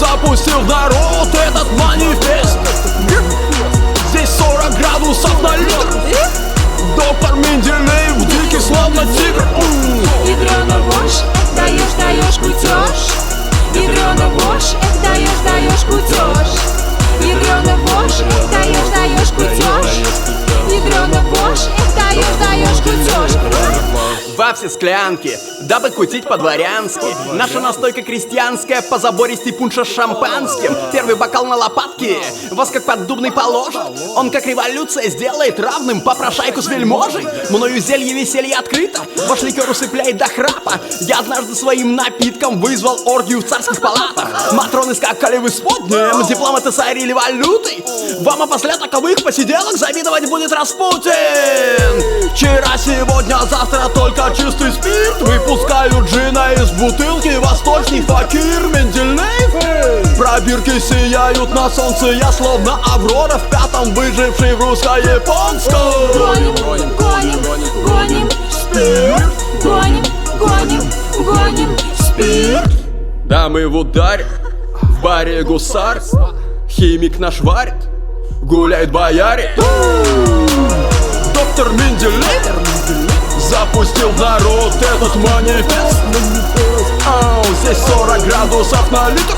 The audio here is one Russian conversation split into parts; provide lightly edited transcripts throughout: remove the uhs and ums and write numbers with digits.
запустил в народ этот манифест. Здесь 40 градусов на литр. Доктор Менделеев дикий, словно тигр. Ядрёна вошь, даешь кутёж. Ядрёна вошь, даешь кутёж. Ядрёна вошь, даешь кутёж. Ядрёна вошь, даешь кутёж. Во все склянки, дабы кутить по-дворянски. Наша настойка крестьянская, позабористей пунша с шампанским. Первый бокал на лопатки, вас как поддубный положит. Он как революция сделает равным попрошайку с вельможей. Мною зелье веселье открыто, ваш ликер усыпляет до храпа. Я однажды своим напитком вызвал оргию в царских палатах. Матроны скакали в исподнем, дипломаты сорили валютой. Вам опосля таковых посиделок завидовать будет Распутин. Вчера, сегодня, завтра только чистый спирт. Выпускают джина из бутылки восточный факир Менделеев. Пробирки сияют на солнце, я словно Аврора в пятом, выживший в русско-японском. Гоним спирт. Гоним спирт. Дамы в ударе, в баре гусар. Химик наш варит, гуляет бояре. Доктор Менделеев запустил в народ этот манифест. Здесь 40 градусов на литр.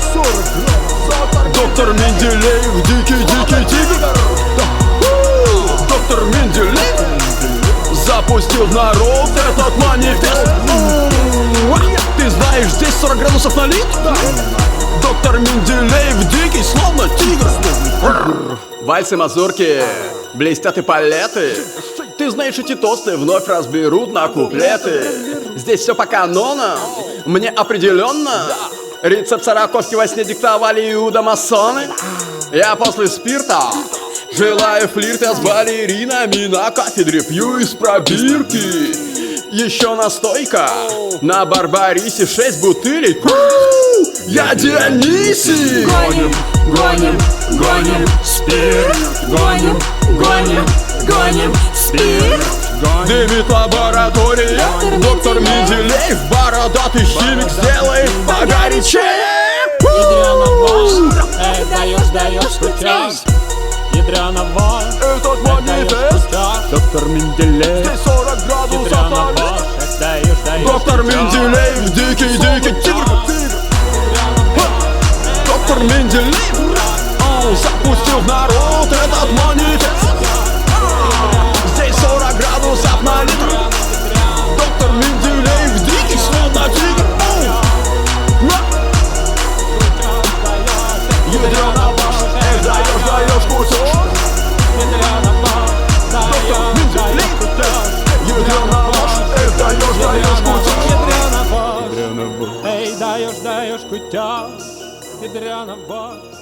Доктор Менделеев дикий тигр. Доктор Менделеев запустил в народ этот манифест. Ты знаешь, здесь 40 градусов на литр. Доктор Менделеев дикий, словно тигр. Вальсы, мазурки, блестят и палеты. Ты знаешь, эти тосты вновь разберут на куплеты. Здесь все по канонам, мне определенно. Рецепт сороковки во сне диктовали иудомасоны. Я после спирта желаю флирта с балеринами. На кафедре пью из пробирки. Еще настойка на Барбарисе 6 бутылей. Я Дионисий. Гоним спирт. Гоним спирт. Дымит лаборатория. Доктор Менделеев, бородатый химик, сделает погорячее. Ядрёна вошь, даешь кутёж. Ядрёна вошь, Этот манифест. доктор Менделеев. Здесь 40 градусов Ядрёна на литр. вошь, даешь Доктор Менделеев, дикий тигр. Доктор Менделеев запустил в народ этот манифест. Здесь 40 градусов на литр. Доктор Менделеев дикий, словно тигр. Ядрёна вошь, даешь кутёж. Доктор Менделеев, ядрёна вошь, даешь кутёж. Эй, даешь кутёж. Ядрёна вошь.